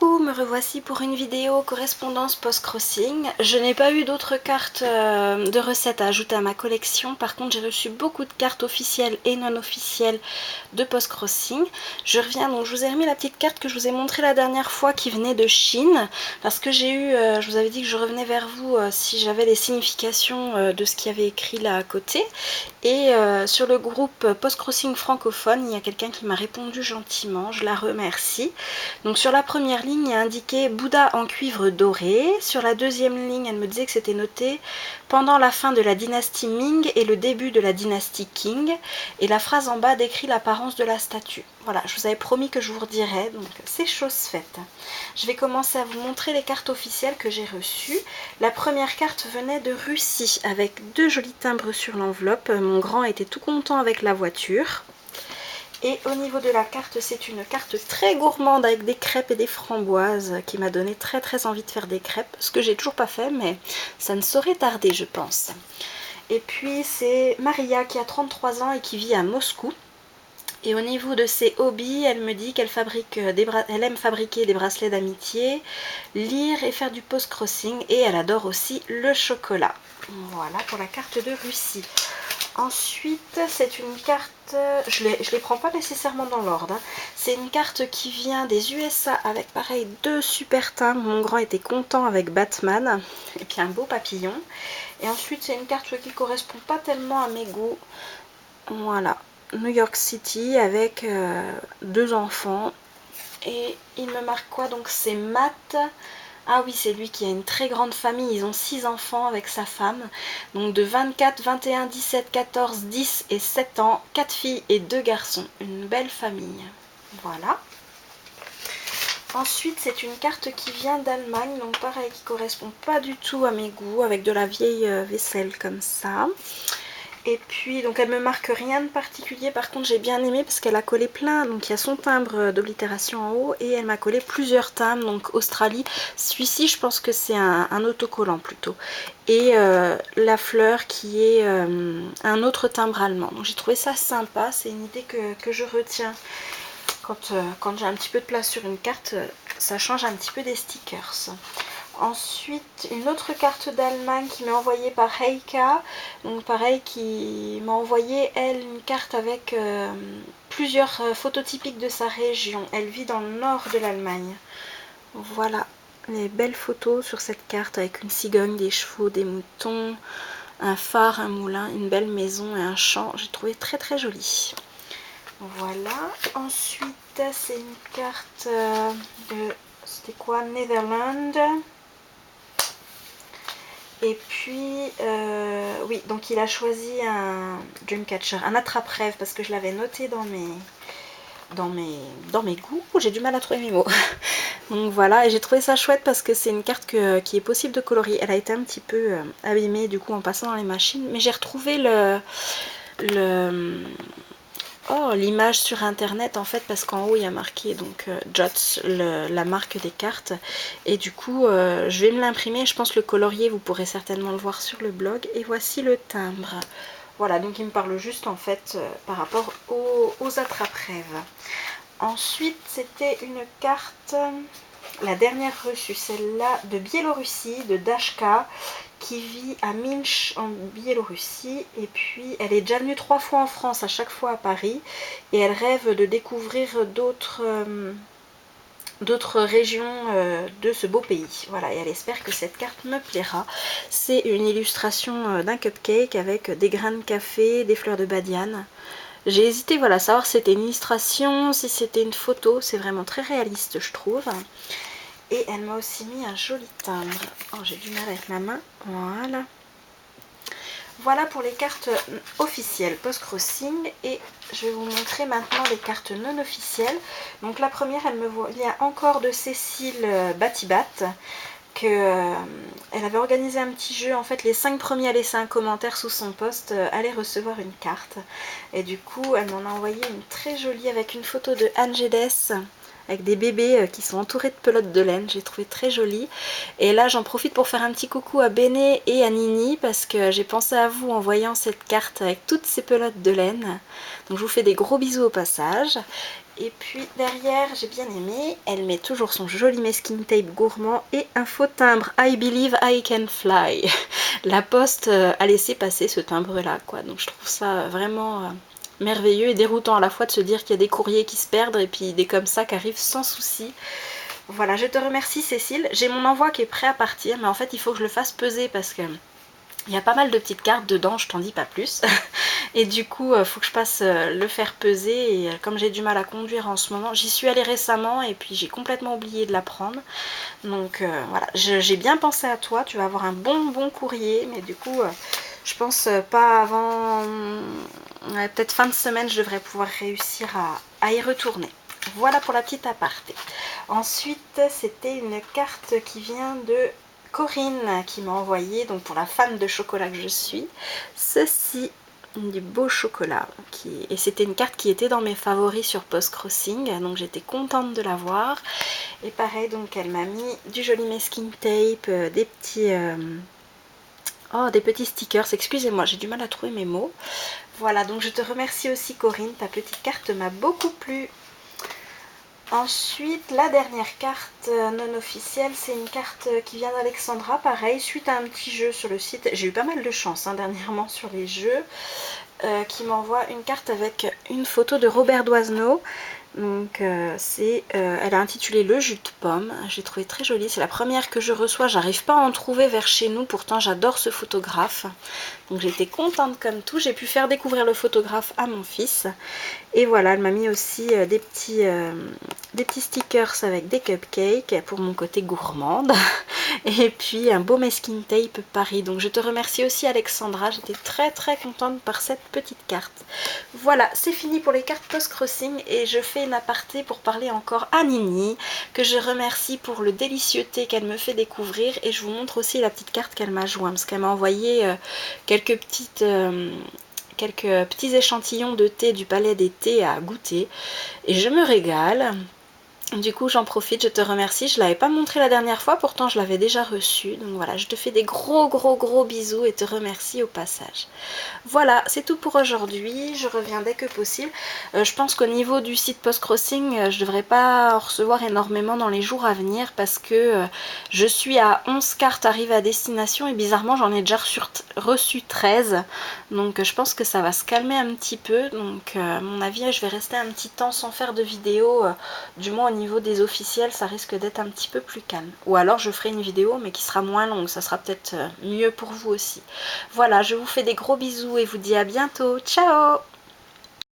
Coucou, me revoici pour une vidéo correspondance post-crossing. Je n'ai pas eu d'autres cartes de recettes à ajouter à ma collection. Par contre, j'ai reçu beaucoup de cartes officielles et non officielles de post-crossing. Je reviens, donc je vous ai remis la petite carte que je vous ai montrée la dernière fois qui venait de Chine. Parce que j'ai eu, je vous avais dit que je revenais vers vous si j'avais les significations de ce qu'il y avait écrit là à côté. Et sur le groupe post-crossing francophone, il y a quelqu'un qui m'a répondu gentiment, je la remercie. Donc sur la première ligne, il y a indiqué Bouddha en cuivre doré. Sur la deuxième ligne, elle me disait que c'était noté pendant la fin de la dynastie Ming et le début de la dynastie Qing. Et la phrase en bas décrit l'apparence de la statue. Voilà, je vous avais promis que je vous redirais, donc c'est chose faite. Je vais commencer à vous montrer les cartes officielles que j'ai reçues. La première carte venait de Russie avec deux jolis timbres sur l'enveloppe. Mon grand était tout content avec la voiture. Et au niveau de la carte, c'est une carte très gourmande avec des crêpes et des framboises qui m'a donné très envie de faire des crêpes. Ce que j'ai toujours pas fait, mais ça ne saurait tarder, je pense. Et puis c'est Maria qui a 33 ans et qui vit à Moscou. Et au niveau de ses hobbies, elle me dit qu'elle elle aime fabriquer des bracelets d'amitié, lire et faire du post-crossing. Et elle adore aussi le chocolat. Voilà pour la carte de Russie. Ensuite, c'est une carte, je les prends pas nécessairement dans l'ordre, hein. C'est une carte qui vient des USA avec pareil deux super timbres. Mon grand était content avec Batman et puis un beau papillon. Et ensuite, c'est une carte qui correspond pas tellement à mes goûts. Voilà, New York City avec deux enfants. Et il me marque quoi? Donc c'est Matt. Ah oui, c'est lui qui a une très grande famille, ils ont 6 enfants avec sa femme, donc de 24, 21, 17, 14, 10 et 7 ans, 4 filles et 2 garçons, une belle famille. Voilà. Ensuite, c'est une carte qui vient d'Allemagne, donc pareil, qui correspond pas du tout à mes goûts, avec de la vieille vaisselle comme ça. Et puis, donc elle me marque rien de particulier, par contre j'ai bien aimé parce qu'elle a collé plein, donc il y a son timbre d'oblitération en haut et elle m'a collé plusieurs timbres, donc Australie. Celui-ci je pense que c'est un autocollant plutôt. Et la fleur qui est un autre timbre allemand. Donc j'ai trouvé ça sympa, c'est une idée que je retiens. Quand j'ai un petit peu de place sur une carte, ça change un petit peu des stickers. Ensuite, une autre carte d'Allemagne qui m'est envoyée par Heika. Donc pareil, qui m'a envoyé, elle, une carte avec plusieurs photos typiques de sa région. Elle vit dans le nord de l'Allemagne. Voilà les belles photos sur cette carte avec une cigogne, des chevaux, des moutons, un phare, un moulin, une belle maison et un champ. J'ai trouvé très joli. Voilà. Ensuite, c'est une carte de... C'était quoi? Netherlands. Et puis, oui, donc il a choisi un Dreamcatcher, un attrape-rêve, parce que je l'avais noté dans mes goûts. J'ai du mal à trouver mes mots. Donc voilà, et j'ai trouvé ça chouette parce que c'est une carte qui est possible de colorier. Elle a été un petit peu abîmée du coup en passant dans les machines, mais j'ai retrouvé l'image sur internet en fait, parce qu'en haut il y a marqué donc Jots, la marque des cartes, et du coup je vais me l'imprimer. Je pense le colorier, vous pourrez certainement le voir sur le blog. Et voici le timbre. Voilà, donc il me parle juste en fait par rapport aux attrape-rêves. Ensuite, c'était une carte, la dernière reçue, celle-là de Biélorussie, de Dashka, qui vit à Minsk en Biélorussie. Et puis elle est déjà venue 3 fois en France, à chaque fois à Paris, et elle rêve de découvrir d'autres régions de ce beau pays. Voilà, et elle espère que cette carte me plaira. C'est une illustration d'un cupcake avec des grains de café, des fleurs de badiane. J'ai hésité, voilà, à savoir si c'était une illustration, si c'était une photo. C'est vraiment très réaliste, je trouve. Et elle m'a aussi mis un joli timbre. Oh, j'ai du mal avec ma main. Voilà. Voilà pour les cartes officielles post-crossing. Et je vais vous montrer maintenant les cartes non officielles. Donc la première, il y a encore de Cécile Batibat. Elle avait organisé un petit jeu. En fait, les 5 premiers à laisser un commentaire sous son post allaient recevoir une carte. Et du coup, elle m'en a envoyé une très jolie avec une photo de Angeles, avec des bébés qui sont entourés de pelotes de laine. J'ai trouvé très jolie. Et là, j'en profite pour faire un petit coucou à Béné et à Nini, parce que j'ai pensé à vous en voyant cette carte avec toutes ces pelotes de laine. Donc je vous fais des gros bisous au passage. Et puis derrière, j'ai bien aimé, elle met toujours son joli masking tape gourmand et un faux timbre I believe I can fly. La poste a laissé passer ce timbre là quoi, donc je trouve ça vraiment merveilleux et déroutant à la fois de se dire qu'il y a des courriers qui se perdent et puis des comme ça qui arrivent sans souci. Voilà, je te remercie Cécile, j'ai mon envoi qui est prêt à partir, mais en fait il faut que je le fasse peser parce que il y a pas mal de petites cartes dedans, je t'en dis pas plus. Et du coup, faut que je passe le faire peser. Et comme j'ai du mal à conduire en ce moment, j'y suis allée récemment et puis j'ai complètement oublié de la prendre. Donc voilà, j'ai bien pensé à toi. Tu vas avoir un bon courrier. Mais du coup, je pense pas avant... peut-être fin de semaine, je devrais pouvoir réussir à y retourner. Voilà pour la petite aparté. Ensuite, c'était une carte qui vient de Corinne qui m'a envoyé, donc pour la fan de chocolat que je suis, ceci, du beau chocolat. Et c'était une carte qui était dans mes favoris sur Post Crossing, donc j'étais contente de l'avoir. Et pareil, donc elle m'a mis du joli masking tape, des petits... oh, des petits stickers, excusez-moi, j'ai du mal à trouver mes mots. Voilà, donc je te remercie aussi Corinne, ta petite carte m'a beaucoup plu. Ensuite, la dernière carte non officielle, c'est une carte qui vient d'Alexandra, pareil, suite à un petit jeu sur le site. J'ai eu pas mal de chance dernièrement sur les jeux, qui m'envoie une carte avec une photo de Robert Doisneau. Donc elle a intitulé Le jus de pomme, j'ai trouvé très jolie, c'est la première que je reçois, j'arrive pas à en trouver vers chez nous, pourtant j'adore ce photographe. Donc j'étais contente comme tout, j'ai pu faire découvrir le photographe à mon fils. Et voilà, elle m'a mis aussi des petits stickers avec des cupcakes pour mon côté gourmande. Et puis un beau masking tape Paris. Donc je te remercie aussi Alexandra, j'étais très contente par cette petite carte. Voilà, c'est fini pour les cartes Post Crossing et je fais une aparté pour parler encore à Nini, que je remercie pour le délicieux thé qu'elle me fait découvrir. Et je vous montre aussi la petite carte qu'elle m'a jointe, parce qu'elle m'a envoyé quelques petits échantillons de thé du Palais des Thés à goûter et je me régale. Du coup j'en profite, je te remercie, je ne l'avais pas montré la dernière fois, pourtant je l'avais déjà reçu. Donc voilà, je te fais des gros bisous et te remercie au passage. Voilà, c'est tout pour aujourd'hui, je reviens dès que possible. Je pense qu'au niveau du site Post Crossing, je devrais pas en recevoir énormément dans les jours à venir parce que je suis à 11 cartes arrivées à destination et bizarrement j'en ai déjà reçu 13. Donc je pense que ça va se calmer un petit peu. Donc à mon avis, je vais rester un petit temps sans faire de vidéo, du moins au niveau des officiels, ça risque d'être un petit peu plus calme. Ou alors je ferai une vidéo mais qui sera moins longue, ça sera peut-être mieux pour vous aussi. Voilà, je vous fais des gros bisous et vous dis à bientôt. Ciao!